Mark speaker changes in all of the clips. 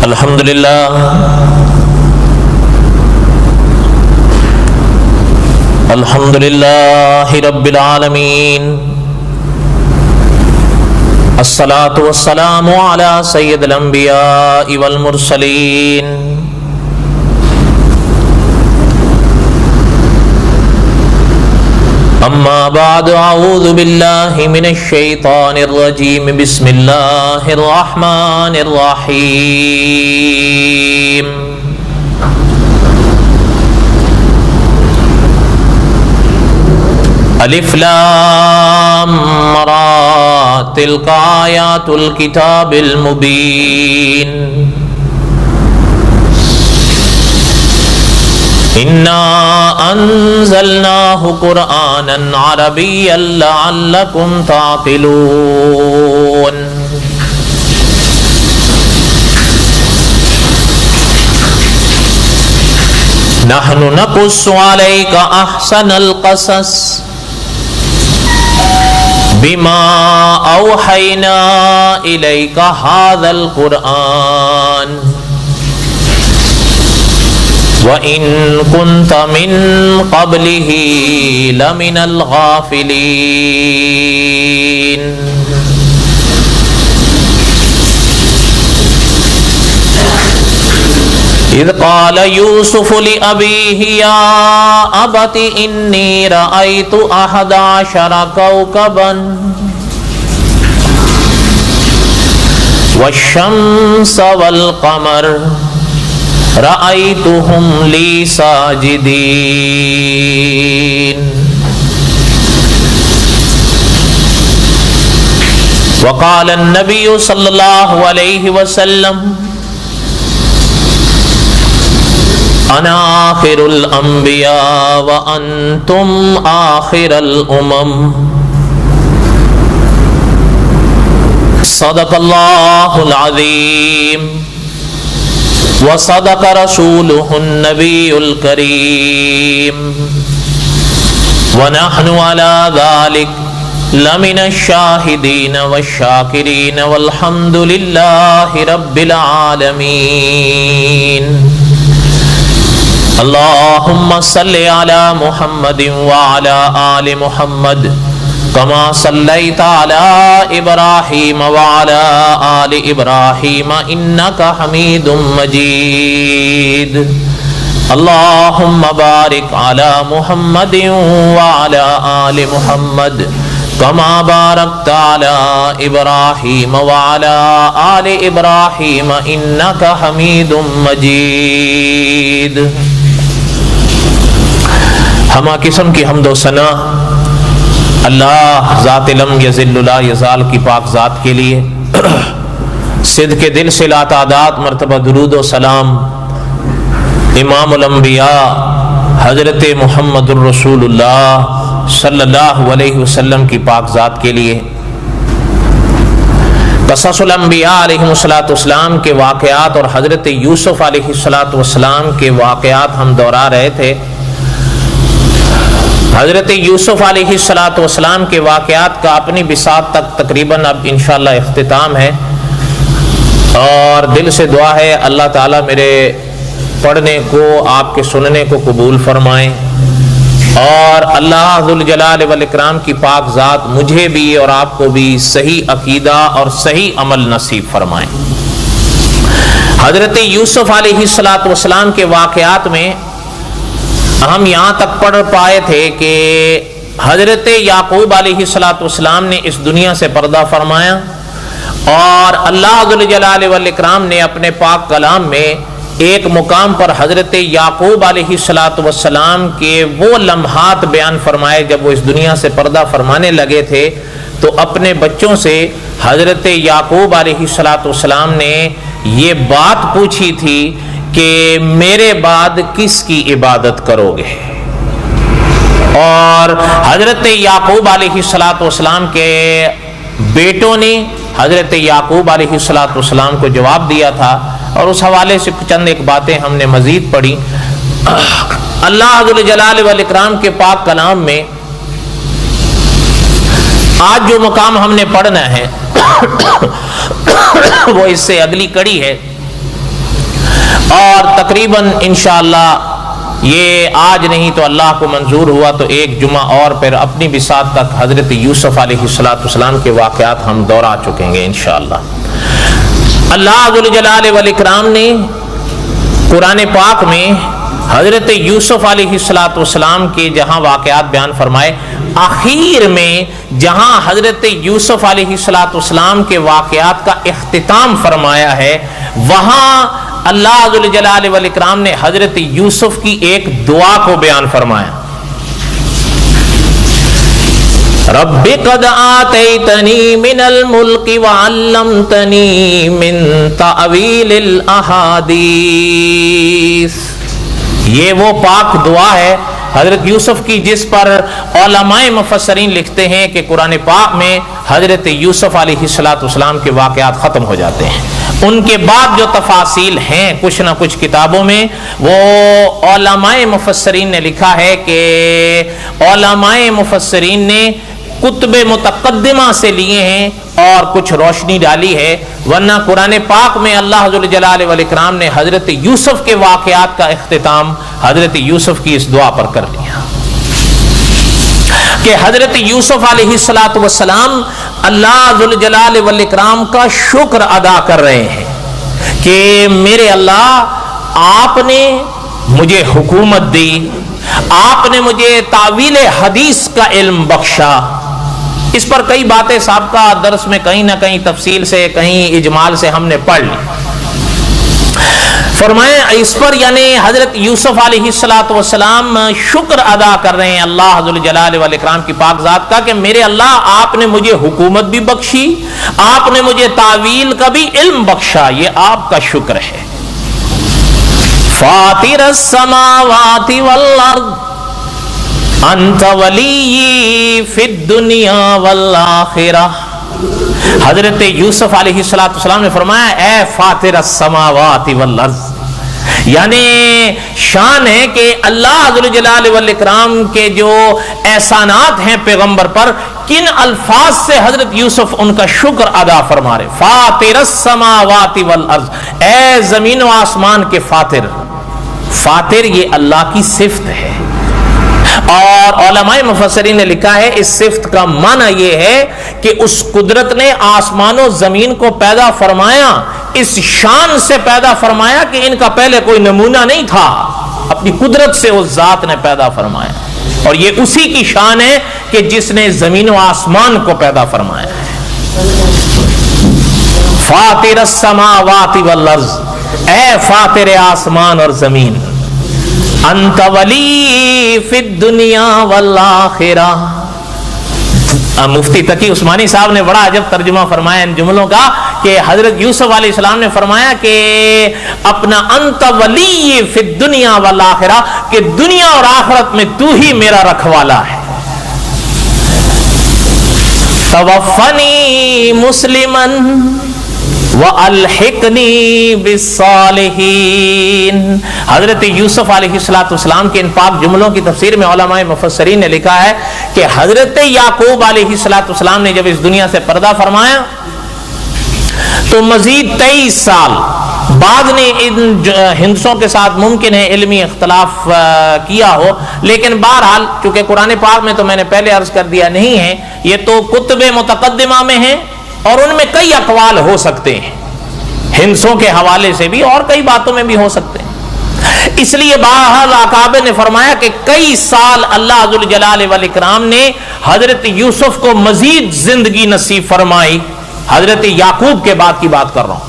Speaker 1: الحمدللہ رب العالمین، الصلاة والسلام علی سید الانبیاء والمرسلین، اما بعد، اعوذ باللہ من الشیطان الرجیم، بسم اللہ الرحمن الرحیم۔ الف لام را، تلک آیات الکتاب المبین، انا انزلناہ قرآنا عربیا لعلکم تعقلون۔ نحن نقص علیک احسن القصص بما اوحینا الیک ھذا القرآن وَإِن كُنْتَ مِن قَبْلِهِ لَمِنَ الْغَافِلِينَ۔ اذ قال يوسف لأبيه يا أبت إني رأيت 11 كوكبا والشمس والقمر رأيتهم لي ساجدين۔ وقال النبي صلى الله عليه وسلم انا آخر الانبیاء وانتم آخر الامم۔ صدق اللہ العظیم وصدق رسوله النبی الکریم، ونحن على ذلك لمن الشاہدین والشاکرین والحمد للہ رب العالمین۔ اللہم صلی علی محمد وعلی آل محمد کما صلیت علی ابراہیم وعلی آل ابراہیم انکا حمید مجید۔ اللہم بارک علی محمد وعلی آل محمد کما بارکت علی ابراہیم وعلی آل ابراہیم انکا حمید مجید۔ ہمہ قسم کی حمد و ثنا اللہ ذات لم یزل لا یزال کی پاک ذات کے لیے، صدق دل سے لا تعداد مرتبہ درود و سلام امام الانبیاء حضرت محمد الرسول اللہ صلی اللہ علیہ وسلم کی پاک ذات کے لیے۔ قصص الانبیاء علیہ السلام کے واقعات اور حضرت یوسف علیہ السلام کے واقعات ہم دہرا رہے تھے۔ حضرت یوسف علیہ السلام کے واقعات کا اپنی بساط تک تقریباً اب انشاءاللہ اختتام ہے، اور دل سے دعا ہے اللہ تعالیٰ میرے پڑھنے کو، آپ کے سننے کو قبول فرمائیں، اور اللہ ذوالجلال والاکرام کی پاک ذات مجھے بھی اور آپ کو بھی صحیح عقیدہ اور صحیح عمل نصیب فرمائیں۔ حضرت یوسف علیہ السلام کے واقعات میں ہم یہاں تک پڑھ پائے تھے کہ حضرت یعقوب علیہ السلام نے اس دنیا سے پردہ فرمایا، اور اللہ ذوالجلال والاکرام نے اپنے پاک کلام میں ایک مقام پر حضرت یعقوب علیہ السلام کے وہ لمحات بیان فرمائے جب وہ اس دنیا سے پردہ فرمانے لگے تھے، تو اپنے بچوں سے حضرت یعقوب علیہ السلام نے یہ بات پوچھی تھی کہ میرے بعد کس کی عبادت کرو گے؟ اور حضرت یعقوب علیہ السلام کے بیٹوں نے حضرت یعقوب علیہ السلام کو جواب دیا تھا، اور اس حوالے سے چند ایک باتیں ہم نے مزید پڑھی۔ اللہ ذوالجلال والاکرام کے پاک کلام میں آج جو مقام ہم نے پڑھنا ہے وہ اس سے اگلی کڑی ہے۔ اور تقریباً انشاءاللہ یہ آج نہیں تو اللہ کو منظور ہوا تو ایک جمعہ اور پھر اپنی بساط تک حضرت یوسف علیہ السلام کے واقعات ہم دورا چکیں گے انشاءاللہ۔ اللہ ذوالجلال والاکرام نے قرآن پاک میں حضرت یوسف علیہ السلام کے جہاں واقعات بیان فرمائے، آخر میں جہاں حضرت یوسف علیہ السلام کے واقعات کا اختتام فرمایا ہے، وہاں اللہ ذوالجلال والاکرام نے حضرت یوسف کی ایک دعا کو بیان فرمایا۔ رب قد آتیتنی من الملک وعلمتنی من تأویل الاحادیث، یہ وہ پاک دعا ہے حضرت یوسف کی، جس پر علماء مفسرین لکھتے ہیں کہ قرآن پاک میں حضرت یوسف علیہ السلام کے واقعات ختم ہو جاتے ہیں۔ ان کے بعد جو تفاصیل ہیں کچھ نہ کچھ کتابوں میں، وہ علماء مفسرین نے لکھا ہے کہ علماء مفسرین نے کتب متقدمہ سے لیے ہیں اور کچھ روشنی ڈالی ہے، ورنہ قرآن پاک میں اللہ ذوالجلال والاکرام نے حضرت یوسف کے واقعات کا اختتام حضرت یوسف کی اس دعا پر کر لیا کہ حضرت یوسف علیہ السلام اللہ ذوالجلال والاکرام کا شکر ادا کر رہے ہیں کہ میرے اللہ، آپ نے مجھے حکومت دی، آپ نے مجھے تعویل حدیث کا علم بخشا۔ اس پر کئی باتیں سابقہ درس میں کہیں نہ کہیں تفصیل سے کہیں اجمال سے ہم نے پڑھ لی۔ فرمائیں اس پر یعنی حضرت یوسف علیہ السلام شکر ادا کر رہے ہیں اللہ ذوالجلال والاکرام کی پاک ذات کا کہ میرے اللہ، آپ نے مجھے حکومت بھی بخشی، آپ نے مجھے تعویل کا بھی علم بخشا، یہ آپ کا شکر ہے۔ فاطر السماوات والارض انت ولی فی الدنیا والآخرہ، حضرت یوسف علیہ السلام نے فرمایا اے فاطر السماوات والارض، یعنی شان ہے کہ اللہ ذوالجلال والاکرام کے جو احسانات ہیں پیغمبر پر، کن الفاظ سے حضرت یوسف ان کا شکر ادا فرما رہے۔ فاطر السماوات والارض، اے زمین و آسمان کے فاطر۔ فاطر یہ اللہ کی صفت ہے، اور علماء مفسرین نے لکھا ہے اس صفت کا معنی یہ ہے کہ اس قدرت نے آسمان و زمین کو پیدا فرمایا، اس شان سے پیدا فرمایا کہ ان کا پہلے کوئی نمونہ نہیں تھا، اپنی قدرت سے اس ذات نے پیدا فرمایا، اور یہ اسی کی شان ہے کہ جس نے زمین و آسمان کو پیدا فرمایا ہے۔ فاطر السماوات والارض، اے فاطر آسمان اور زمین، انت ولی فی الدنیا والآخرہ۔ مفتی تقی عثمانی صاحب نے بڑا عجب ترجمہ فرمایا ان جملوں کا کہ حضرت یوسف علیہ السلام نے فرمایا کہ اپنا انت ولی فی الدنیا والآخرہ، کہ دنیا اور آخرت میں تو ہی میرا رکھوالا ہے۔ توفنی مسلماً وَأَلْحِقْنِي بِالصَّالِحِينَ، حضرت یوسف علیہ السلام کے ان پاک جملوں کی تفسیر میں علماء مفسرین نے لکھا ہے کہ حضرت یعقوب علیہ السلام نے جب اس دنیا سے پردہ فرمایا تو مزید 23 سال بعد نے ان ہندسوں کے ساتھ ممکن ہے علمی اختلاف کیا ہو، لیکن بہرحال چونکہ قرآن پاک میں تو میں نے پہلے عرض کر دیا نہیں ہے، یہ تو کتب متقدمہ میں ہیں اور ان میں کئی اقوال ہو سکتے ہیں، ہندسوں کے حوالے سے بھی اور کئی باتوں میں بھی ہو سکتے ہیں۔ اس لیے بہرحال اکابر نے فرمایا کہ کئی سال اللہ ذوالجلال والاکرام نے حضرت یوسف کو مزید زندگی نصیب فرمائی، حضرت یعقوب کے بعد کی بات کر رہا ہوں،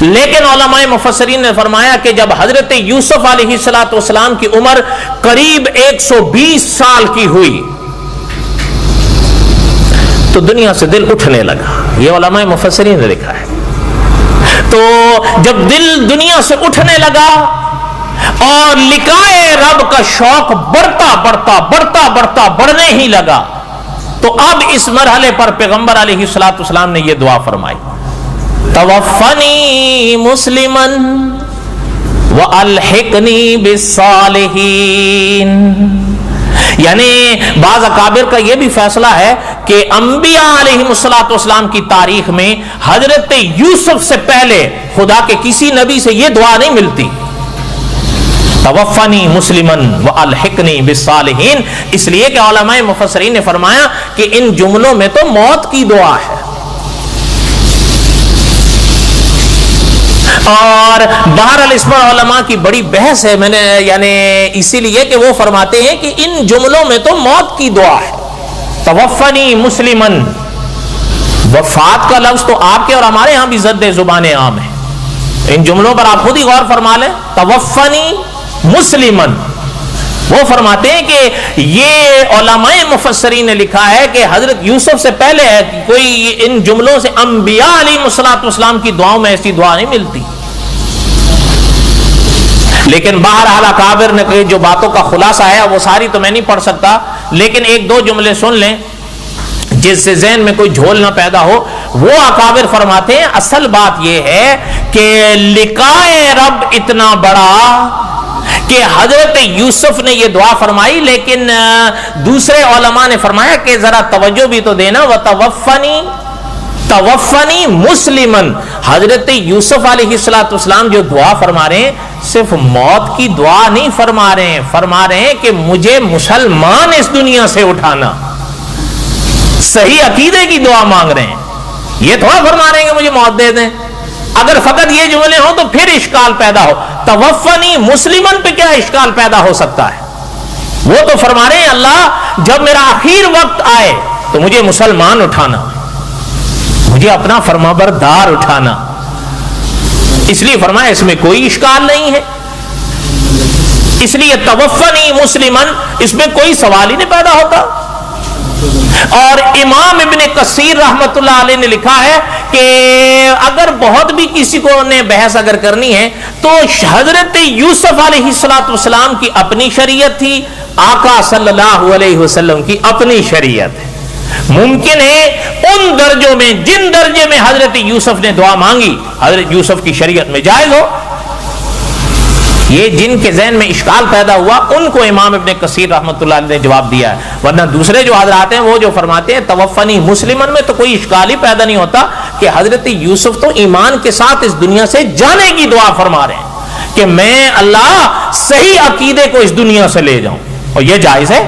Speaker 1: لیکن علماء مفسرین نے فرمایا کہ جب حضرت یوسف علیہ السلام کی عمر قریب 120 سال کی ہوئی تو دنیا سے دل اٹھنے لگا، یہ علماء مفسرین نے لکھا ہے۔ تو جب دل دنیا سے اٹھنے لگا اور لقائے رب کا شوق بڑھتا بڑھنے ہی لگا، تو اب اس مرحلے پر پیغمبر علیہ السلام نے یہ دعا فرمائی، توفنی مسلما والحقنی بالصالحین، یعنی بعض اکابر کا یہ بھی فیصلہ ہے کہ انبیاء علیہم الصلوۃ والسلام کی تاریخ میں حضرت یوسف سے پہلے خدا کے کسی نبی سے یہ دعا نہیں ملتی، توفنی مسلمن والحقنی بالصالحین، اس لیے کہ علماء مفسرین نے فرمایا کہ ان جملوں میں تو موت کی دعا ہے۔ اور بہرحال اس پر علماء کی بڑی بحث ہے، میں نے یعنی اسی لیے کہ وہ فرماتے ہیں کہ ان جملوں میں تو موت کی دعا ہے، توفنی مسلمن، وفات کا لفظ تو آپ کے اور ہمارے ہاں بھی زد زبان عام ہے، ان جملوں پر آپ خود ہی غور فرما لیں، توفنی مسلمن۔ وہ فرماتے ہیں کہ یہ علماء مفسرین نے لکھا ہے کہ حضرت یوسف سے پہلے کوئی ان جملوں سے انبیاء علیہ الصلوۃ والسلام کی دعاؤں میں ایسی دعا نہیں ملتی۔ لیکن بہرحال اکابر نے جو باتوں کا خلاصہ ہے وہ ساری تو میں نہیں پڑھ سکتا، لیکن ایک دو جملے سن لیں جس سے ذہن میں کوئی جھول نہ پیدا ہو۔ وہ اکابر فرماتے ہیں اصل بات یہ ہے کہ لقائے رب اتنا بڑا کہ حضرت یوسف نے یہ دعا فرمائی، لیکن دوسرے علماء نے فرمایا کہ ذرا توجہ بھی تو دینا، توفنی مسلمن، حضرت یوسف علیہ الصلوۃ والسلام جو دعا فرما رہے ہیں صرف موت کی دعا نہیں فرما رہے ہیں کہ مجھے مسلمان اس دنیا سے اٹھانا، صحیح عقیدے کی دعا مانگ رہے ہیں، یہ تھوڑا فرما رہے ہیں کہ مجھے موت دے دیں۔ اگر فقط یہ جملے ہوں تو پھر اشکال پیدا ہو، توفنی مسلمن پہ کیا اشکال پیدا ہو سکتا ہے؟ وہ تو فرما رہے ہیں اللہ جب میرا آخر وقت آئے تو مجھے مسلمان اٹھانا، مجھے اپنا فرمانبردار اٹھانا، اس لیے فرمایا اس میں کوئی اشکال نہیں ہے، اس لیے توفنی مسلمن اس میں کوئی سوال ہی نہیں پیدا ہوتا۔ اور امام ابن کثیر رحمت اللہ علیہ نے لکھا ہے کہ اگر بہت بھی کسی کو نے بحث اگر کرنی ہے تو حضرت یوسف علیہ السلام کی اپنی شریعت تھی، آقا صلی اللہ علیہ وسلم کی اپنی شریعت ہے، ممکن ہے ان درجوں میں جن درجے میں حضرت یوسف نے دعا مانگی حضرت یوسف کی شریعت میں جائز ہو۔ یہ جن کے ذہن میں اشکال پیدا ہوا ان کو امام ابن کثیر رحمۃ اللہ علیہ نے جواب دیا ہے، ورنہ دوسرے جو حضرات ہیں وہ جو فرماتے ہیں توفنی مسلمن میں تو کوئی اشکال ہی پیدا نہیں ہوتا کہ حضرت یوسف تو ایمان کے ساتھ اس دنیا سے جانے کی دعا فرما رہے ہیں کہ میں اللہ صحیح عقیدے کو اس دنیا سے لے جاؤں، اور یہ جائز ہے۔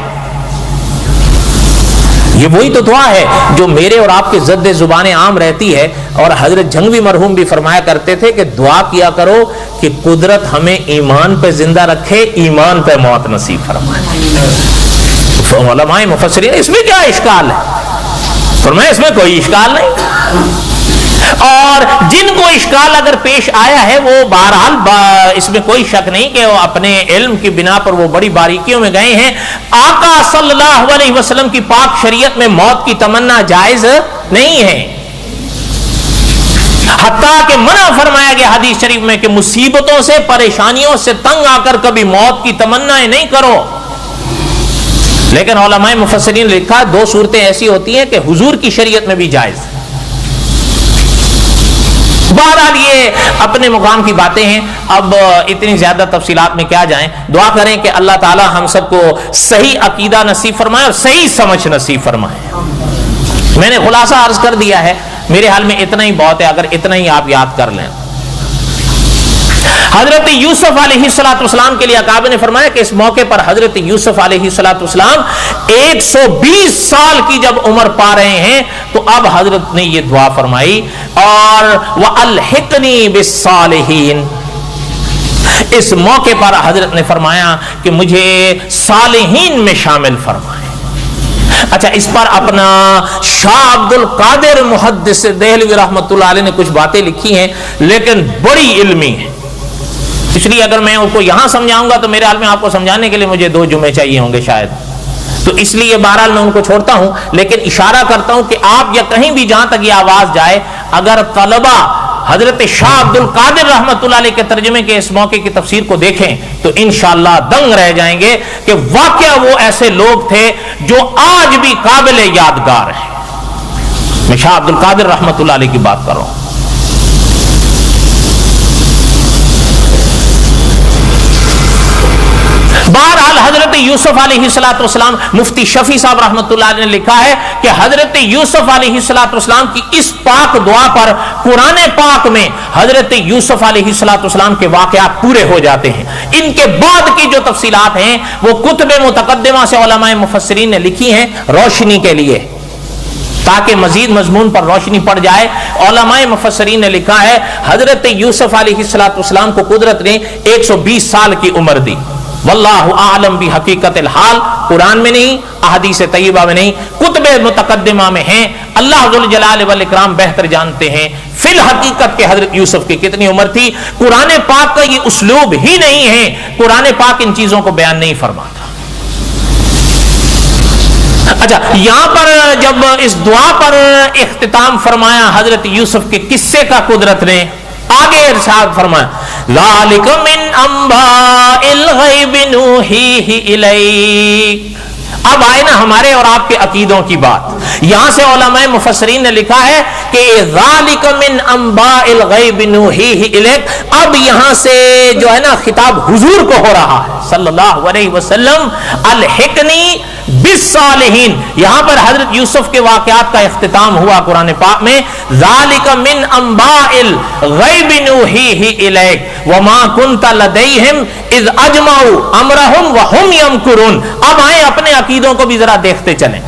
Speaker 1: یہ وہی تو دعا ہے جو میرے اور آپ کے زد زبان عام رہتی ہے، اور حضرت جھنگوی مرحوم بھی فرمایا کرتے تھے کہ دعا کیا کرو کہ قدرت ہمیں ایمان پہ زندہ رکھے، ایمان پہ موت نصیب فرمائے۔ علماء مفسرین اس میں کیا اشکال ہے؟ فرمایا اس میں کوئی اشکال نہیں، اور جن کو اشکال اگر پیش آیا ہے وہ بہرحال اس میں کوئی شک نہیں کہ وہ اپنے علم کی بنا پر وہ بڑی باریکیوں میں گئے ہیں۔ آقا صلی اللہ علیہ وسلم کی پاک شریعت میں موت کی تمنا جائز نہیں ہے، حتیٰ کہ منع فرمایا گیا حدیث شریف میں کہ مصیبتوں سے پریشانیوں سے تنگ آ کر کبھی موت کی تمنا نہیں کرو۔ لیکن علماء مفسرین نے لکھا دو صورتیں ایسی ہوتی ہیں کہ حضور کی شریعت میں بھی جائز۔ بہرحال یہ اپنے مقام کی باتیں ہیں، اب اتنی زیادہ تفصیلات میں کیا جائیں۔ دعا کریں کہ اللہ تعالی ہم سب کو صحیح عقیدہ نصیب فرمائے اور صحیح سمجھ نصیب فرمائے۔ میں نے خلاصہ عرض کر دیا ہے، میرے حال میں اتنا ہی بہت ہے، اگر اتنا ہی آپ یاد کر لیں۔ حضرت یوسف علیہ السلام کے لیے اکابر نے فرمایا کہ اس موقع پر حضرت یوسف علیہ السلام 120 سال کی جب عمر پا رہے ہیں تو اب حضرت نے یہ دعا فرمائی، اور وَأَلْحِقْنِي بِالصَّالِحِينَ، اس موقع پر حضرت نے فرمایا کہ مجھے صالحین میں شامل فرمائے۔ اچھا، اس پر اپنا شاہ عبد القادر محدث دہلوی رحمۃ اللہ علیہ نے کچھ باتیں لکھی ہیں لیکن بڑی علمی ہیں، اس لیے اگر میں ان کو یہاں سمجھاؤں گا تو میرے حال میں آپ کو سمجھانے کے لیے مجھے 2 جمعے چاہیے ہوں گے شاید، تو اس لیے بہرحال میں ان کو چھوڑتا ہوں، لیکن اشارہ کرتا ہوں کہ آپ یا کہیں بھی جہاں تک یہ آواز جائے، اگر طلبہ حضرت شاہ عبد القادر رحمۃ اللہ علیہ کے ترجمے کے اس موقع کی تفسیر کو دیکھیں تو انشاءاللہ دنگ رہ جائیں گے کہ واقعہ وہ ایسے لوگ تھے جو آج بھی قابل یادگار ہیں۔ میں شاہ عبد القادر رحمۃ اللہ علیہ کی بات کر رہا ہوں۔ بہرحال حضرت یوسف علیہ السلام، مفتی شفیع صاحب رحمۃ اللہ علیہ نے لکھا ہے کہ حضرت یوسف علیہ السلام کی اس پاک دعا پر قرآن پاک میں حضرت یوسف علیہ السلام کے واقعات پورے ہو جاتے ہیں. ان کے بعد کی جو تفصیلات ہیں وہ کتب متقدمہ سے علماء مفسرین نے لکھی ہیں روشنی کے لیے، تاکہ مزید مضمون پر روشنی پڑ جائے. علماء مفسرین نے لکھا ہے حضرت یوسف علیہ السلام کو قدرت نے 120 سال کی عمر دی. واللہ اعلم بحقیقت الحال، قرآن میں نہیں، احادیث طیبہ میں نہیں، کتب متقدمہ میں ہیں. اللہ ذوالجلال والاکرام بہتر جانتے ہیں فی الحقیقت کہ حضرت یوسف کی کتنی عمر تھی. قرآن پاک کا یہ اسلوب ہی نہیں ہے، قرآن پاک ان چیزوں کو بیان نہیں فرماتا. اچھا، یہاں پر جب اس دعا پر اختتام فرمایا حضرت یوسف کے قصے کا قدرت نے، آگے ارشاد فرمایا ذالک من انباء الغیب نوحیہ الیک. اب آئے نا ہمارے اور آپ کے عقیدوں کی بات. یہاں سے علماء مفسرین نے لکھا ہے کہ ذالک من انباء الغیب نوحیہ الیک. اب یہاں سے جو ہے نا خطاب حضور کو ہو رہا ہے صلی اللہ علیہ وسلم. الحقنی بالصالحین، یہاں پر حضرت یوسف کے واقعات کا اختتام ہوا قرآن پاک میں. ذالک من انباء الغیب نوحیہ الیک وما کنت لدیہم اذ اجمعوا امرہم وہم یمکرون. اب آئے اپنے عقیدوں کو بھی ذرا دیکھتے چلیں.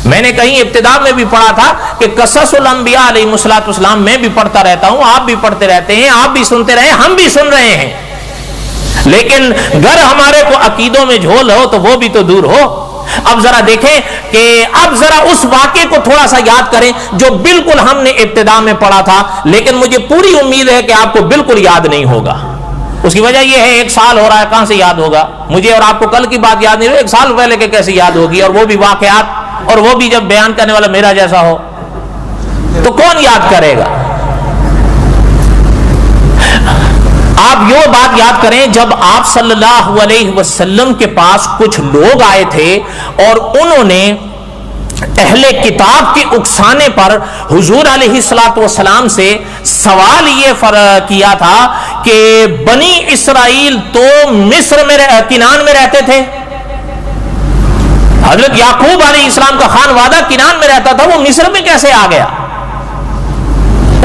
Speaker 1: میں نے کہیں ابتدا میں بھی پڑھا تھا کہ قصص الانبیاء علیہ السلام میں بھی پڑھتا رہتا ہوں، آپ بھی پڑھتے رہتے ہیں، آپ بھی سنتے رہے، ہم بھی سن رہے ہیں. لیکن گر ہمارے کو عقیدوں میں جھول ہو تو وہ بھی تو دور ہو. اب ذرا دیکھیں کہ اب ذرا اس واقعے کو تھوڑا سا یاد کریں جو بالکل ہم نے ابتدا میں پڑھا تھا، لیکن مجھے پوری امید ہے کہ آپ کو بالکل یاد نہیں ہوگا. اس کی وجہ یہ ہے 1 سال ہو رہا ہے، کہاں سے یاد ہوگا؟ مجھے اور آپ کو کل کی بات یاد نہیں ہوئی، 1 سال پہلے کے کیسے یاد ہوگی؟ اور وہ بھی واقعات، اور وہ بھی جب بیان کرنے والا میرا جیسا ہو تو کون یاد کرے گا؟ آپ یہ بات یاد کریں، جب آپ صلی اللہ علیہ وسلم کے پاس کچھ لوگ آئے تھے اور انہوں نے اہل کتاب کے اکسانے پر حضور علیہ السلام سے سوال یہ کیا تھا کہ بنی اسرائیل تو مصر میں کنعان میں رہتے تھے، حضرت یعقوب علیہ السلام کا خانوادہ کنعان میں رہتا تھا، وہ مصر میں کیسے آ گیا؟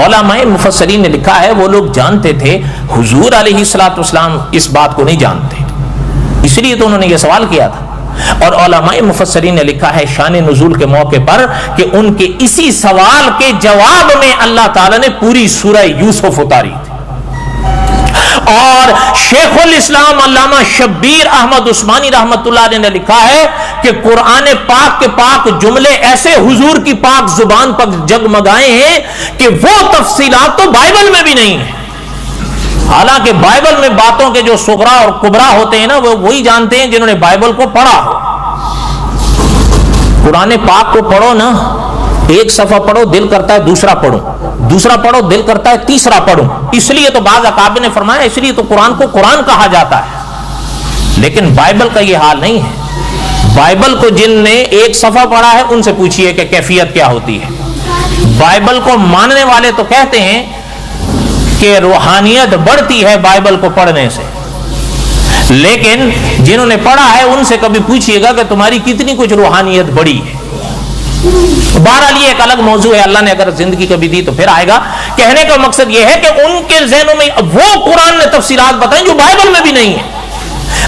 Speaker 1: علماء مفسرین نے لکھا ہے وہ لوگ جانتے تھے، حضور علیہ السلام اس بات کو نہیں جانتے، اس لیے تو انہوں نے یہ سوال کیا تھا. اور علماء مفسرین نے لکھا ہے شان نزول کے موقع پر کہ ان کے اسی سوال کے جواب میں اللہ تعالیٰ نے پوری سورہ یوسف اتاری تھی. اور شیخ الاسلام علامہ شبیر احمد عثمانی رحمت اللہ علیہ نے لکھا ہے کہ قرآن پاک کے پاک جملے ایسے حضور کی پاک زبان پر جگمگائے ہیں کہ وہ تفصیلات تو بائبل میں بھی نہیں ہیں. حالانکہ بائبل میں باتوں کے جو صغرا اور کبرا ہوتے ہیں نا وہ وہی جانتے ہیں جنہوں نے بائبل کو پڑھا ہو. قرآن پاک کو پڑھو نا، 1 صفحہ پڑھو دل کرتا ہے دوسرا پڑھو، دوسرا پڑھو دل کرتا ہے تیسرا پڑھو. اس لیے تو بعض اکابر نے فرمایا اس لیے تو قرآن کو قرآن کہا جاتا ہے. لیکن بائبل کا یہ حال نہیں ہے. بائبل کو جن نے 1 صفحہ پڑھا ہے ان سے پوچھئے کہ کیفیت کیا ہوتی ہے. بائبل کو ماننے والے تو کہتے ہیں کہ روحانیت بڑھتی ہے بائبل کو پڑھنے سے، لیکن جنہوں نے پڑھا ہے ان سے کبھی پوچھئے گا کہ تمہاری کتنی کچھ روحانیت بڑھی ہے. بہرحال یہ ایک الگ موضوع ہے، اللہ نے اگر زندگی کبھی دی تو پھر آئے گا. کہنے کا مقصد یہ ہے کہ ان کے ذہنوں میں وہ قرآن نے تفسیرات بتائیں جو بائبل میں بھی نہیں ہے.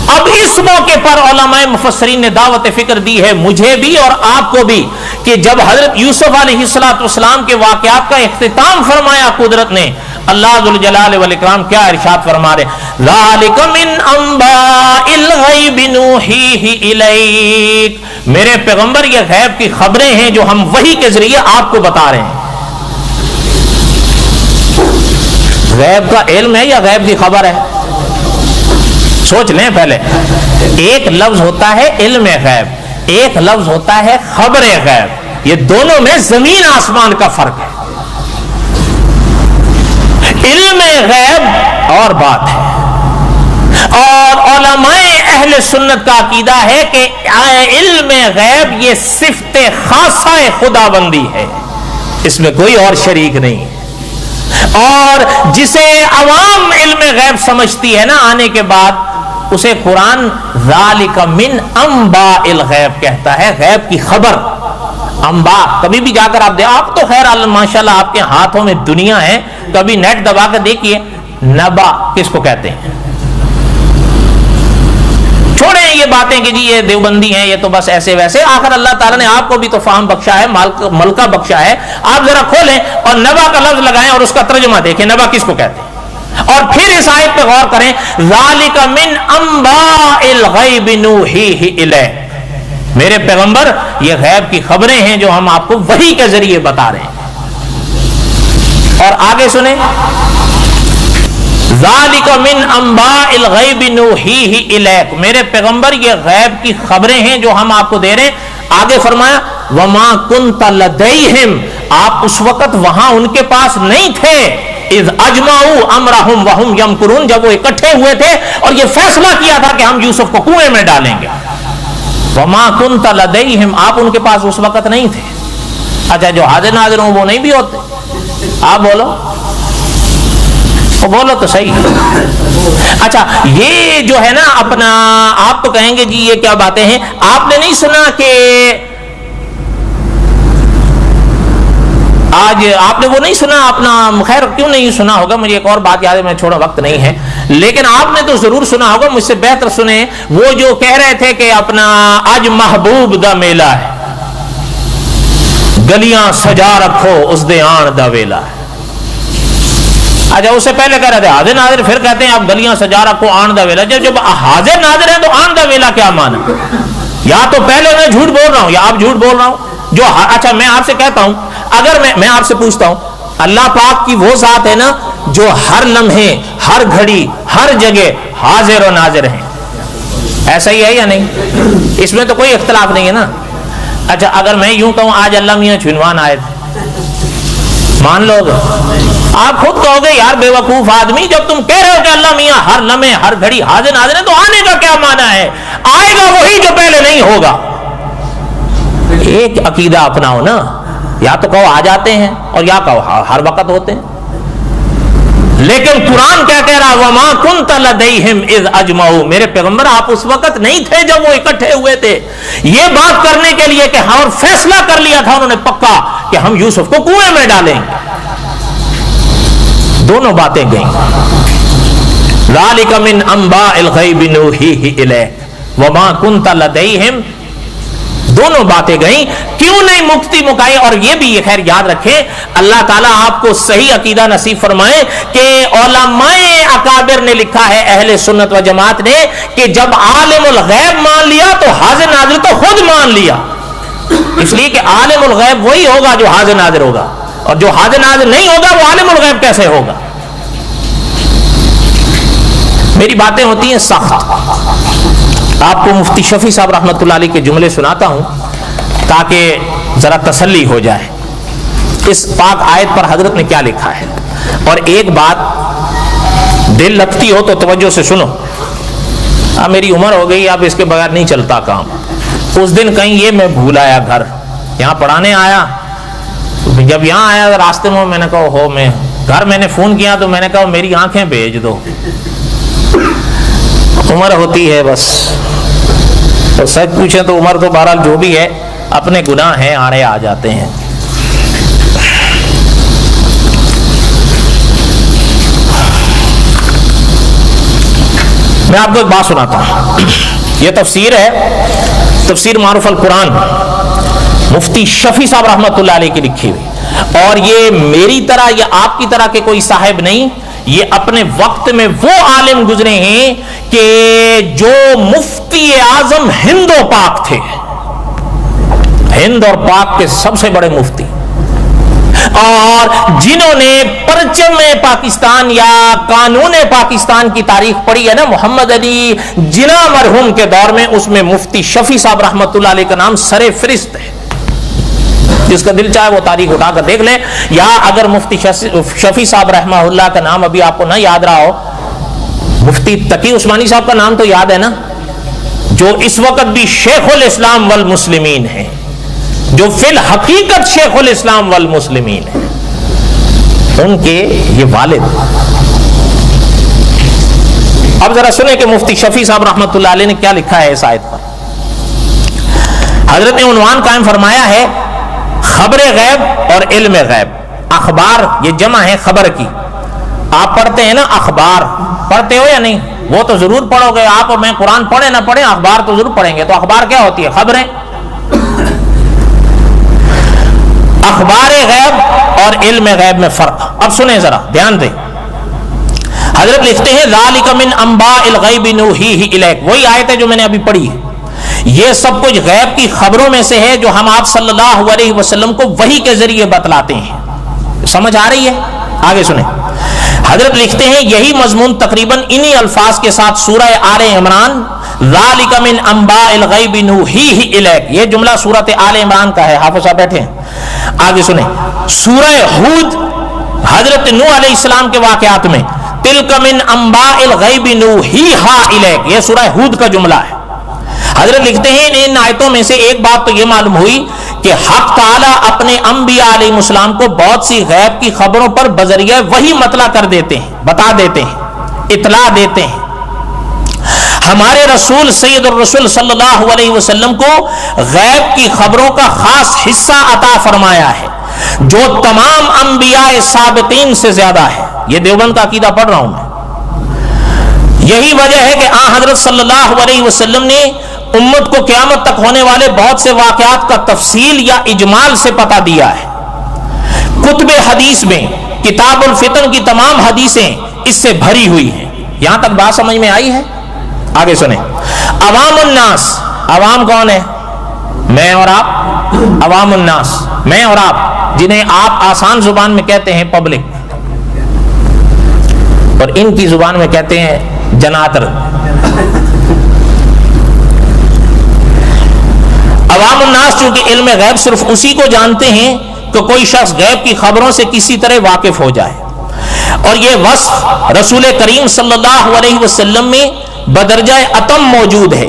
Speaker 1: اب اس موقع پر علماء مفسرین نے دعوت فکر دی ہے مجھے بھی اور آپ کو بھی کہ جب حضرت یوسف علیہ السلام کے واقعات کا اختتام فرمایا قدرت نے، اللہ ذوالجلال والاکرام کیا ارشاد فرما رہے ذالک من انباء الغیب نوحیہ الیک. میرے پیغمبر یہ غیب کی خبریں ہیں جو ہم وحی کے ذریعے آپ کو بتا رہے ہیں. غیب کا علم ہے یا غیب کی خبر ہے؟ سوچ لیں پہلے. ایک لفظ ہوتا ہے علم غیب، ایک لفظ ہوتا ہے خبر غیب. یہ دونوں میں زمین آسمان کا فرق ہے. علم غیب اور بات ہے، اور علماء اہل سنت کا عقیدہ ہے کہ علم غیب یہ صفت خاصہ خدا بندی ہے، اس میں کوئی اور شریک نہیں. اور جسے عوام علم غیب سمجھتی ہے نا آنے کے بعد، اسے قرآن ذالک من انباء الغیب کہتا ہے غیب کی خبر. انباء کبھی بھی جا کر آپ دے, آپ تو خیر ماشاءاللہ آپ کے ہاتھوں میں دنیا ہے, کبھی نیٹ دبا کر دیکھیے نبا کس کو کہتے ہیں. چھوڑیں یہ باتیں کہ جی یہ دیوبندی ہیں, یہ تو بس ایسے ویسے. آخر اللہ تعالیٰ نے آپ کو بھی تو فہم بخشا ہے, ملکہ بخشا ہے. آپ ذرا کھولیں اور نبا کا لفظ لگائیں اور اس کا ترجمہ دیکھیں نبا کس کو کہتے ہیں, اور پھر اس آیت پہ غور کریں. ذالک من انباء الغیب نوحیہ الیک, میرے پیغمبر یہ غیب کی خبریں ہیں جو ہم آپ کو وحی کے ذریعے بتا رہے ہیں. اور آگے سنیں, ذالک من انباء الغیب نوحیہ الیک, میرے پیغمبر یہ غیب کی خبریں ہیں جو ہم آپ کو دے رہے ہیں. آگے فرمایا وما کنت لدیہم, آپ اس وقت وہاں ان کے پاس نہیں تھے. اذ اجمعوا امرہم وہم یمکرون, جب وہ اکٹھے ہوئے تھے اور یہ فیصلہ کیا تھا کہ ہم یوسف کو کنویں میں ڈالیں گے. وما کنت لدیہم, آپ ان کے پاس اس وقت نہیں تھے. اچھا جو حاضر ناظر ہوں وہ نہیں بھی ہوتے؟ آپ بولو, بولو تو صحیح. اچھا یہ جو ہے نا اپنا, آپ تو کہیں گے جی یہ کیا باتیں ہیں. آپ نے نہیں سنا کہ آج آپ نے وہ نہیں سنا اپنا, خیر کیوں نہیں سنا ہوگا, مجھے ایک اور بات یاد ہے, میں چھوڑا وقت نہیں ہے, لیکن آپ نے تو ضرور سنا ہوگا, مجھ سے بہتر سنیں. وہ جو کہہ رہے تھے کہ اپنا آج محبوب دا میلہ ہے, گلیاں سجا رکھو اس دے آن دا ویلا ہے. اچھا اس سے پہلے کہہ رہے تھے حاضر ناظر, پھر کہتے ہیں آپ گلیاں سجا رکھو آن دا ویلا. جب حاضر ناظر ہیں تو آن دا ویلا کیا مانا؟ یا تو پہلے میں جھوٹ بول رہا ہوں یا آپ جھوٹ بول رہا ہوں. جو اچھا میں آپ سے کہتا ہوں, اگر میں آپ سے پوچھتا ہوں, اللہ پاک کی وہ ذات ہے نا جو ہر لمحے ہر گھڑی ہر جگہ حاضر و ناظر ہیں, ایسا ہی ہے یا نہیں؟ اس میں تو کوئی اختلاف نہیں ہے نا. اچھا اگر میں یوں کہوں آج اللہ میاں چھنوان آئے تھے, مان لو گے؟ آپ خود کہو گے یار بے وقوف آدمی, جب تم کہہ رہے ہو کہ اللہ میاں ہر لمحے ہر گھڑی حاضر ناظر ہے تو آنے کا کیا معنی ہے؟ آئے گا وہی جو پہلے نہیں ہوگا. ایک عقیدہ اپناؤ نا, یا تو کہو آ جاتے ہیں اور یا کہو ہر وقت ہوتے ہیں. لیکن قرآن کیا کہہ رہا, وما کنت لدیہم اذ اجمعوا, میرے پیغمبر آپ اس وقت نہیں تھے جب وہ اکٹھے ہوئے تھے یہ بات کرنے کے لیے کہ ہم, اور فیصلہ کر لیا تھا انہوں نے پکا کہ ہم یوسف کو کنویں میں ڈالیں گے. دونوں باتیں گئیں. ذالک من انباء الغیب نوحیہ الیک وما کنت لدیہم, دونوں باتیں گئیں. کیوں نہیں مکتی مکائی؟ اور یہ بھی یہ خیر یاد رکھیں, اللہ تعالیٰ آپ کو صحیح عقیدہ نصیب فرمائے کہ علماء اکابر نے لکھا ہے, اہل سنت و جماعت نے, کہ جب عالم الغیب مان لیا تو حاضر ناظر تو خود مان لیا. اس لیے کہ عالم الغیب وہی ہوگا جو حاضر ناظر ہوگا, اور جو حاضر ناظر نہیں ہوگا وہ عالم الغیب کیسے ہوگا؟ میری باتیں ہوتی ہیں سخت. آپ کو مفتی شفیع صاحب رحمۃ اللہ علیہ کے جملے سناتا ہوں تاکہ ذرا تسلی ہو جائے. اس پاک آیت پر حضرت نے کیا لکھا ہے, اور ایک بات دل لگتی ہو تو توجہ سے سنو. اب میری عمر ہو گئی, اب اس کے بغیر نہیں چلتا کام. اس دن کہیں یہ میں بھول آیا گھر, یہاں پڑھانے آیا, جب یہاں آیا راستے میں نے کہا ہو, میں گھر میں نے فون کیا تو میں نے کہا میری آنکھیں بھیج دو. عمر ہوتی ہے بس, تو سچ پوچھیں تو عمر تو بہرحال جو بھی ہے اپنے گناہ ہیں آڑے آ جاتے ہیں. میں آپ کو ایک بات سناتا ہوں. یہ تفسیر ہے, تفسیر معروف القرآن, مفتی شفیع صاحب رحمۃ اللہ علیہ کی لکھی ہوئی. اور یہ میری طرح یا آپ کی طرح کے کوئی صاحب نہیں, یہ اپنے وقت میں وہ عالم گزرے ہیں کہ جو مفتی اعظم ہند و پاک تھے, ہند اور پاک کے سب سے بڑے مفتی, اور جنہوں نے پرچم پاکستان یا قانون پاکستان کی تاریخ پڑھی ہے نا, محمد علی جناح مرحوم کے دور میں, اس میں مفتی شفیع صاحب رحمۃ اللہ علیہ کا نام سر فہرست ہے. جس کا دل چاہے وہ تاریخ اٹھا کر دیکھ لیں. یا اگر مفتی شفیع صاحب رحمہ اللہ کا نام ابھی آپ کو نہ یاد رہا ہو, مفتی تقی عثمانی صاحب کا نام تو یاد ہے نا, جو اس وقت بھی شیخ الاسلام والمسلمین ہیں, جو فی الحقیقت شیخ الاسلام والمسلمین ہیں. ان کے یہ والد اب ذرا سنیں کہ مفتی شفیع صاحب رحمۃ اللہ علیہ نے کیا لکھا ہے اس آیت پر. حضرت نے عنوان قائم فرمایا ہے خبر غیب اور علم غیب. اخبار یہ جمع ہے خبر کی. آپ پڑھتے ہیں نا اخبار, پڑھتے ہو یا نہیں؟ وہ تو ضرور پڑھو گے آپ, اور میں قرآن پڑھے نہ پڑھے اخبار تو ضرور پڑھیں گے. تو اخبار کیا ہوتی ہے؟ خبریں. اخبار غیب اور علم غیب میں فرق. اب سنیں ذرا دھیان دیں. حضرت لکھتے ہیں ذالک من انباء الغیب نوحیہ الیک. وہی آیت ہے جو میں نے ابھی پڑھی ہے. یہ سب کچھ غیب کی خبروں میں سے ہے جو ہم آپ صلی اللہ علیہ وسلم کو وحی کے ذریعے بتلاتے ہیں. سمجھ آ رہی ہے؟ آگے سنیں. حضرت لکھتے ہیں یہی مضمون تقریباً انہی الفاظ کے ساتھ سورہ آل عمران ذالک من انباء الغیب نوحیہ الیک, یہ جملہ سورۃ آل عمران کا ہے. حافظ صاحب بیٹھے ہیں, آگے سنیں. سورہ ہود حضرت نوح علیہ السلام کے واقعات میں تلک من انباء الغیب نوحیہا الیک, یہ سورہ ہود کا جملہ ہے. حضرت لکھتے ہیں ان آیتوں میں سے ایک بات تو یہ معلوم ہوئی کہ حق تعالیٰ اپنے انبیاء علیہ السلام کو بہت سی غیب کی خبروں پر بذریعہ وحی مطلع کر دیتے ہیں, بتا دیتے ہیں, اطلاع دیتے ہیں. ہمارے رسول سید الرسول صلی اللہ علیہ وسلم کو غیب کی خبروں کا خاص حصہ عطا فرمایا ہے جو تمام انبیاء سابقین سے زیادہ ہے. یہ دیوبند کا عقیدہ پڑھ رہا ہوں میں. یہی وجہ ہے کہ آن حضرت صلی اللہ علیہ وسلم نے امت کو قیامت تک ہونے والے بہت سے واقعات کا تفصیل یا اجمال سے پتہ دیا ہے. کتب حدیث میں کتاب الفتن کی تمام حدیثیں اس سے بھری ہوئی ہیں. یہاں تک بات سمجھ میں آئی ہے؟ آگے سنیں. عوام الناس, عوام کون ہے؟ میں اور آپ. عوام الناس میں اور آپ, جنہیں آپ آسان زبان میں کہتے ہیں پبلک, اور ان کی زبان میں کہتے ہیں جناتر. عوام الناس چونکہ علم غیب صرف اسی کو جانتے ہیں کہ کوئی شخص غیب کی خبروں سے کسی طرح واقف ہو جائے, اور یہ وصف رسول کریم صلی اللہ علیہ وسلم میں بدرجہ اتم موجود ہے.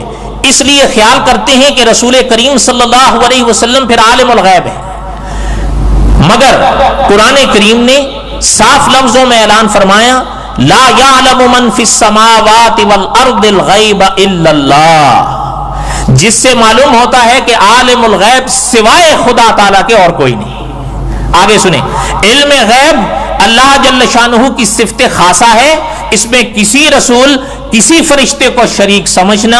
Speaker 1: اس لیے خیال کرتے ہیں کہ رسول کریم صلی اللہ علیہ وسلم پھر عالم الغیب ہے. مگر قرآن کریم نے صاف لفظوں میں اعلان فرمایا لا یعلم من فی السماوات والارض الغیب الا اللہ, جس سے معلوم ہوتا ہے کہ عالم الغیب سوائے خدا تعالیٰ کے اور کوئی نہیں. آگے سنیں. علم غیب اللہ جل شانہ کی صفت خاصہ ہے. اس میں کسی رسول کسی فرشتے کو شریک سمجھنا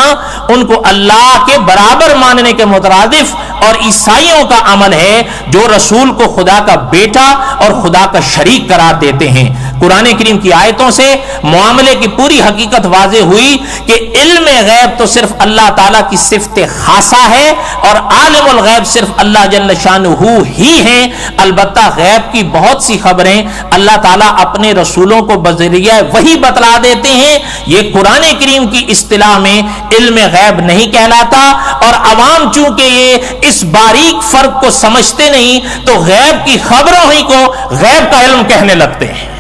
Speaker 1: ان کو اللہ کے برابر ماننے کے مترادف اور عیسائیوں کا عمل ہے جو رسول کو خدا کا بیٹا اور خدا کا شریک قرار دیتے ہیں. قرآن کریم کی آیتوں سے معاملے کی پوری حقیقت واضح ہوئی کہ علم غیب تو صرف اللہ تعالیٰ کی صفت خاصہ ہے اور عالم الغیب صرف اللہ جل شانہ ہی ہیں. البتہ غیب کی بہت سی خبریں اللہ تعالیٰ اپنے رسولوں کو بذریعہ وحی بتلا دیتے ہیں. یہ قرآن کریم کی اصطلاح میں علم غیب نہیں کہلاتا, اور عوام چونکہ یہ اس باریک فرق کو سمجھتے نہیں تو غیب کی خبروں ہی کو غیب کا علم کہنے لگتے ہیں.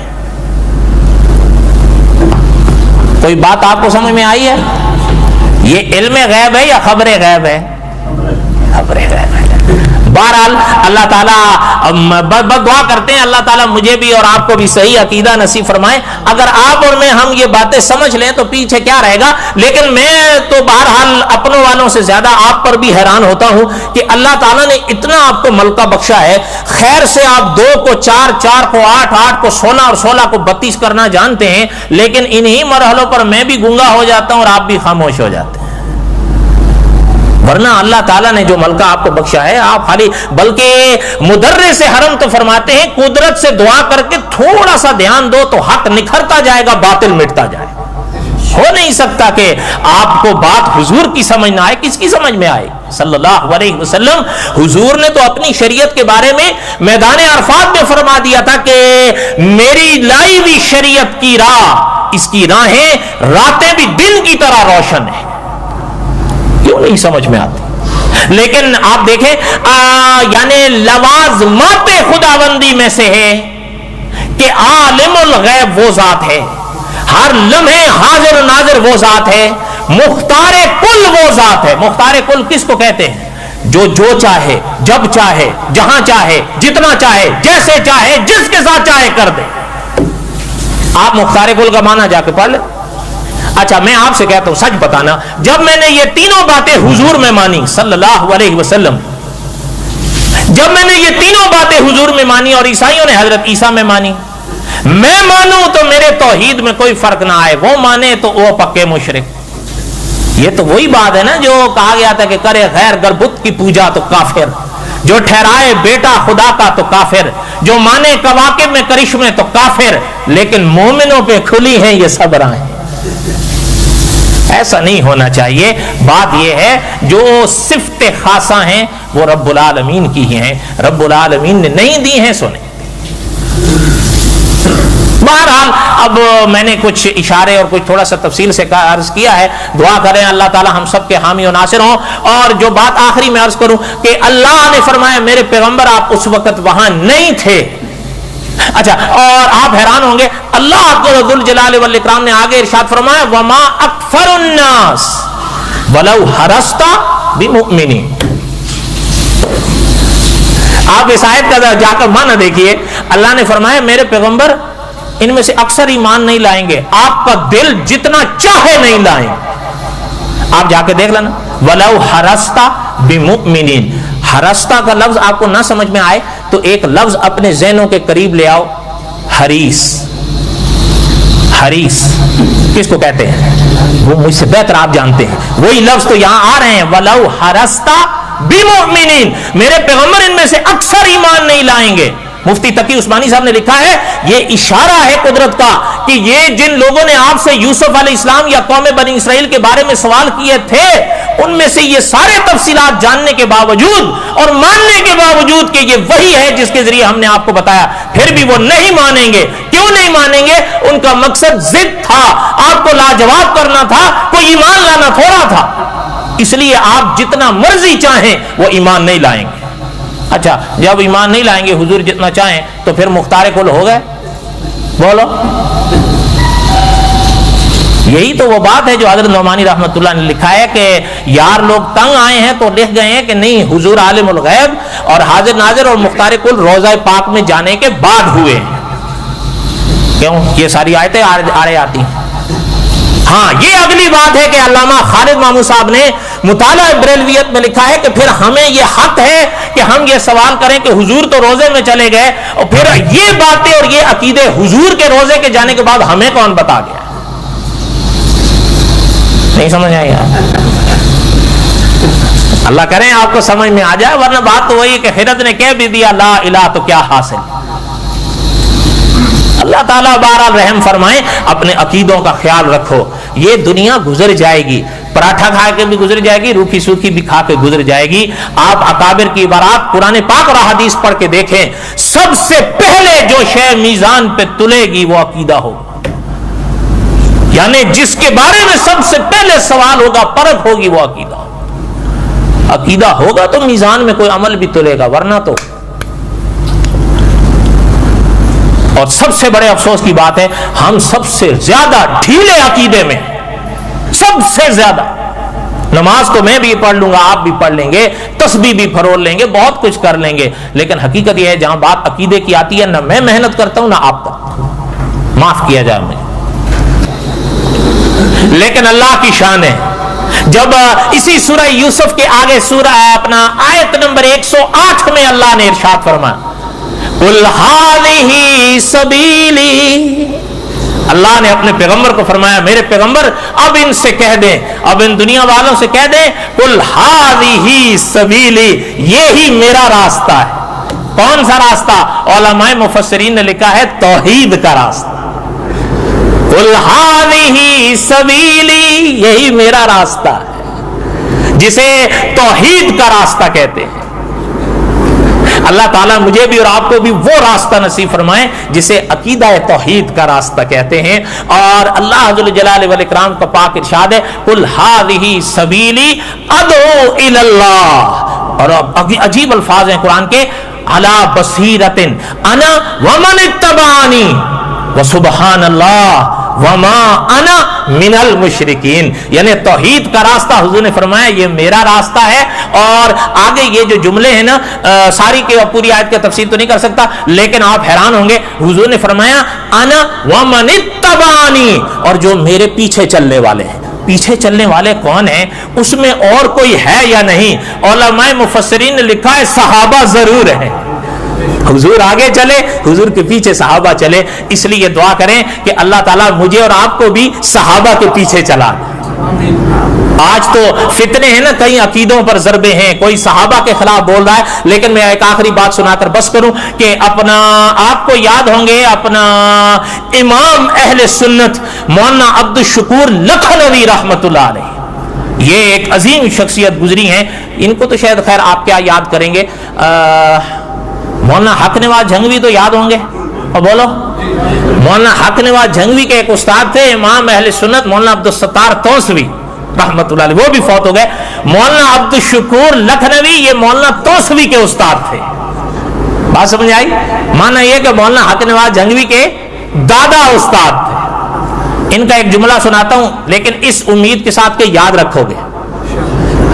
Speaker 1: کوئی بات آپ کو سمجھ میں آئی ہے؟ یہ علم غیب ہے یا خبر غیب ہے؟ خبر غیب ہے. بہرحال اللہ تعالیٰ بس دعا کرتے ہیں اللہ تعالیٰ مجھے بھی اور آپ کو بھی صحیح عقیدہ نصیب فرمائے. اگر آپ اور میں ہم یہ باتیں سمجھ لیں تو پیچھے کیا رہے گا. لیکن میں تو بہرحال اپنوں والوں سے زیادہ آپ پر بھی حیران ہوتا ہوں کہ اللہ تعالیٰ نے اتنا آپ کو ملکہ بخشا ہے. خیر سے آپ 2 کو 4, 4 کو 8, 8 کو 16 اور 16 کو 32 کرنا جانتے ہیں, لیکن انہی مرحلوں پر میں بھی گنگا ہو جاتا ہوں اور آپ بھی خاموش ہو جاتے ہیں. ورنہ اللہ تعالیٰ نے جو ملکہ آپ کو بخشا ہے آپ خالی, بلکہ مدرس حرم تو فرماتے ہیں قدرت سے دعا کر کے تھوڑا سا دھیان دو تو حق نکھرتا جائے گا, باطل مٹتا جائے گا. ہو نہیں سکتا کہ آپ کو بات حضور کی سمجھ نہ آئے. کس کی سمجھ میں آئے؟ صلی اللہ علیہ وسلم. حضور نے تو اپنی شریعت کے بارے میں میدان عرفات میں فرما دیا تھا کہ میری لائی ہوئی شریعت کی راہ, اس کی راہیں راتیں بھی دن کی طرح روشن ہیں. کیوں نہیں سمجھ میں آتی؟ لیکن آپ دیکھیں یعنی لوازمات خداوندی میں سے ہے کہ عالم الغیب وہ ذات ہے, ہر لمحے حاضر و ناظر وہ ذات ہے, مختار کل وہ ذات ہے. مختار کل کس کو کہتے ہیں؟ جو چاہے, جب چاہے, جہاں چاہے, جتنا چاہے, جیسے چاہے, جس کے ساتھ چاہے کر دے. آپ مختار کل کا معنی جا کے پڑھ لیں. اچھا میں آپ سے کہتا ہوں سچ بتانا، جب میں نے یہ تینوں باتیں حضور میں مانی صلی اللہ علیہ وسلم، جب میں نے یہ تینوں باتیں حضور میں مانی اور عیسائیوں نے حضرت عیسیٰ میں مانی، میں مانوں تو میرے توحید میں کوئی فرق نہ آئے، وہ مانے تو وہ پکے مشرک۔ یہ تو وہی بات ہے نا جو کہا گیا تھا کہ کرے غیر گر بت کی پوجا تو کافر، جو ٹھہرائے بیٹا خدا کا تو کافر، جو مانے کواکب میں کرشمے تو کافر، لیکن مومنوں پہ کھلی ہیں یہ سب راہیں۔ ایسا نہیں ہونا چاہیے۔ بات یہ ہے جو صفت خاصہ ہیں وہ رب العالمین کی ہی ہیں، رب العالمین نے نہیں دی ہیں سنیں۔ بہرحال اب میں نے کچھ اشارے اور کچھ تھوڑا سا تفصیل سے عرض کیا ہے، دعا کریں اللہ تعالی ہم سب کے حامی و ناصر ہوں۔ اور جو بات آخری میں عرض کروں کہ اللہ نے فرمایا میرے پیغمبر آپ اس وقت وہاں نہیں تھے۔ اچھا، اور آپ حیران ہوں گے اللہ ذوالجلال والاکرام نے آگے ارشاد فرمایا وما اکثر الناس ولو حرصت بمؤمنین۔ آپ اس آیت کا جا کر معنی دیکھیے، اللہ نے فرمایا میرے پیغمبر ان میں سے اکثر ایمان نہیں لائیں گے، آپ کا دل جتنا چاہے نہیں لائیں۔ آپ جا کے دیکھ لینا وَلَوْ حَرَسْتَ بِمُؤْمِنِينَ، حرستہ کا لفظ آپ کو نہ سمجھ میں آئے تو ایک لفظ اپنے ذہنوں کے قریب لے آؤ، حریص۔ حریص کس کو کہتے ہیں؟ وہ مجھ سے بہتر آپ جانتے ہیں، وہی لفظ تو یہاں آ رہے ہیں وَلَوْ حَرَسْتَ بِمُؤْمِنِينَ، میرے پیغمبر ان میں سے اکثر ایمان نہیں لائیں گے۔ مفتی تقی عثمانی صاحب نے لکھا ہے یہ اشارہ ہے قدرت کا کہ یہ جن لوگوں نے آپ سے یوسف علیہ السلام یا قوم بنی اسرائیل کے بارے میں سوال کیے تھے، ان میں سے یہ سارے تفصیلات جاننے کے باوجود اور ماننے کے باوجود کہ یہ وہی ہے جس کے ذریعے ہم نے آپ کو بتایا، پھر بھی وہ نہیں مانیں گے۔ کیوں نہیں مانیں گے؟ ان کا مقصد ضد تھا، آپ کو لاجواب کرنا تھا، کوئی ایمان لانا تھوڑا تھا، اس لیے آپ جتنا مرضی چاہیں وہ ایمان نہیں لائیں گے۔ اچھا جب ایمان نہیں لائیں گے حضور جتنا چاہیں تو پھر مختار کل ہو گئے؟ بولو، یہی تو وہ بات ہے جو حضرت نعمانی رحمۃ اللہ نے لکھا ہے کہ یار لوگ تنگ آئے ہیں تو لکھ گئے ہیں کہ نہیں حضور عالم الغیب اور حاضر ناظر اور مختار کل روضہ پاک میں جانے کے بعد ہوئے ہیں۔ کیوں؟ یہ ساری آیتیں آڑے آتی ہیں۔ ہاں یہ اگلی بات ہے کہ علامہ خالد مامو صاحب نے مطالعہ بریلویت میں لکھا ہے کہ پھر ہمیں یہ حق ہے کہ ہم یہ سوال کریں کہ حضور تو روزے میں چلے گئے اور پھر یہ باتیں اور یہ عقیدے حضور کے روزے کے جانے کے بعد ہمیں کون بتا گیا؟ نہیں سمجھ آئی؟ اللہ کریں آپ کو سمجھ میں آ جائے، ورنہ بات تو وہی کہ خرد نے کہہ بھی دیا لا الہ تو کیا حاصل۔ اللہ تعالیٰ بہرحال رحم فرمائیں، اپنے عقیدوں کا خیال رکھو۔ یہ دنیا گزر جائے گی، پراٹھا کھا کے بھی گزر جائے گی، روکھی سوکھی بھی کھا کے گزر جائے گی۔ آپ اکابر کی عبارات قرآن پاک اور حدیث پڑھ کے دیکھیں، سب سے پہلے جو شے میزان پہ تلے گی وہ عقیدہ ہوگا، یعنی جس کے بارے میں سب سے پہلے سوال ہوگا، پرکھ ہوگی، وہ عقیدہ ہوگا۔ عقیدہ ہوگا تو میزان میں کوئی عمل بھی تلے گا، ورنہ تو۔ اور سب سے بڑے افسوس کی بات ہے ہم سب سے زیادہ ڈھیلے عقیدے میں، سب سے زیادہ۔ نماز تو میں بھی پڑھ لوں گا، آپ بھی پڑھ لیں گے، تسبیح بھی پھرول لیں گے، بہت کچھ کر لیں گے، لیکن حقیقت یہ ہے جہاں بات عقیدے کی آتی ہے نہ میں محنت کرتا ہوں نہ آپ کرتا ہوں، معاف کیا جائے مجھے۔ لیکن اللہ کی شان ہے، جب اسی سورہ یوسف کے آگے سورہ اپنا آیت نمبر 108 میں اللہ نے ارشاد فرمایا قُلْ هَٰذِهِ سَبِيلِي، اللہ نے اپنے پیغمبر کو فرمایا میرے پیغمبر اب ان سے کہہ دیں، اب ان دنیا والوں سے کہہ دیں قُلْ هَٰذِهِ سَبِيلِي، یہی میرا راستہ ہے۔ کون سا راستہ؟ علماء مفسرین نے لکھا ہے توحید کا راستہ۔ قُلْ هَٰذِهِ سَبِيلِي، یہی میرا راستہ ہے، جسے توحید کا راستہ کہتے ہیں۔ اللہ تعالیٰ مجھے بھی اور آپ کو بھی وہ راستہ نصیب فرمائے جسے عقیدہ توحید کا راستہ کہتے ہیں۔ اور اللہ ذو الجلال والاکرام کا پاک ارشاد ہے قُلْ هَٰذِهِ سَبِيلِي أَدْعُو إِلَى اللَّهِ، اور عجیب الفاظ ہیں قرآن کے، عَلَىٰ بَصِيرَةٍ أَنَا وَمَنِ اتَّبَعَنِي وَسُبْحَانَ اللَّهِ وما انا من المشرکین، یعنی توحید کا راستہ حضور نے فرمایا یہ میرا راستہ ہے. اور آگے یہ جو جملے ہیں نا، ساری کے پوری آیت کی تفسیر تو نہیں کر سکتا، لیکن آپ حیران ہوں گے، حضور نے فرمایا انا ومن اتبعنی، اور جو میرے پیچھے چلنے والے ہیں. پیچھے چلنے والے کون ہیں؟ اس میں اور کوئی ہے یا نہیں؟ علماء مفسرین نے لکھا ہے صحابہ ضرور ہیں. حضور آگے چلے، حضور کے پیچھے صحابہ چلے. اس لیے دعا کریں کہ اللہ تعالیٰ مجھے اور آپ کو بھی صحابہ کے پیچھے چلا. آج تو فتنے ہیں نا، کئی عقیدوں پر ضربے ہیں، کوئی صحابہ کے خلاف بول رہا ہے. لیکن میں ایک آخری بات سنا کر بس کروں کہ اپنا آپ کو یاد ہوں گے اپنا امام اہل سنت مولانا عبد الشکور لکھنوی رحمت اللہ علیہ، یہ ایک عظیم شخصیت گزری ہیں. ان کو تو شاید خیر آپ کیا یاد کریں گے، مولانا حق نواز جھنگوی تو یاد ہوں گے، اور بولو. مولانا حق نواز جھنگوی کے ایک استاد تھے امام اہل سنت مولانا عبد الستار توسوی رحمت اللہ علیہ، وہ بھی فوت ہو گئے. مولانا عبد الشکور لکھنوی یہ مولانا توسوی کے استاد تھے. بات سمجھ آئی؟ مانا یہ کہ مولانا حق نواز جھنگوی کے دادا استاد تھے. ان کا ایک جملہ سناتا ہوں، لیکن اس امید کے ساتھ کہ یاد رکھو گے.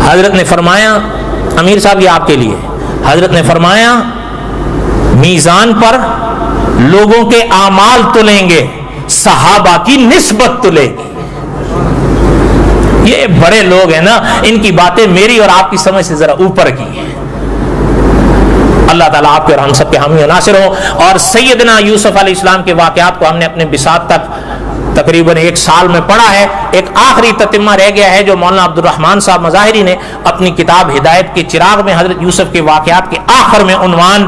Speaker 1: حضرت نے فرمایا، امیر صاحب یہ آپ کے لیے، حضرت نے فرمایا میزان پر لوگوں کے اعمال تلیں گے، صحابہ کی نسبت تلے گی. یہ بڑے لوگ ہیں نا، ان کی باتیں میری اور آپ کی سمجھ سے ذرا اوپر کی ہیں. اللہ تعالیٰ آپ کے اور ہم سب کے حامی و ناصر ہو. اور سیدنا یوسف علیہ السلام کے واقعات کو ہم نے اپنے بساط تک تقریباً 1 سال میں پڑھا ہے. ایک آخری تتمہ رہ گیا ہے جو مولانا عبد الرحمن صاحب مظاہری نے اپنی کتاب ہدایت کے چراغ میں حضرت یوسف کے واقعات کے آخر میں عنوان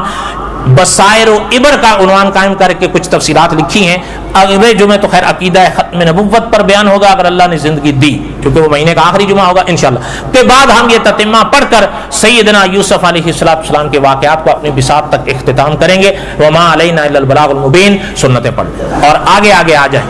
Speaker 1: بصائر و عبر کا عنوان قائم کر کے کچھ تفسیرات لکھی ہیں. اگلے جمعے تو خیر عقیدہ ختم نبوت پر بیان ہوگا اگر اللہ نے زندگی دی، کیونکہ وہ مہینے کا آخری جمعہ ہوگا انشاءاللہ. کے بعد ہم یہ تتمہ پڑھ کر سیدنا یوسف علیہ السلام کے واقعات کو اپنی بساط تک اختتام کریں گے. وما علینا الا البلاغ المبین. سنتیں پڑھ اور آگے آ جائیں.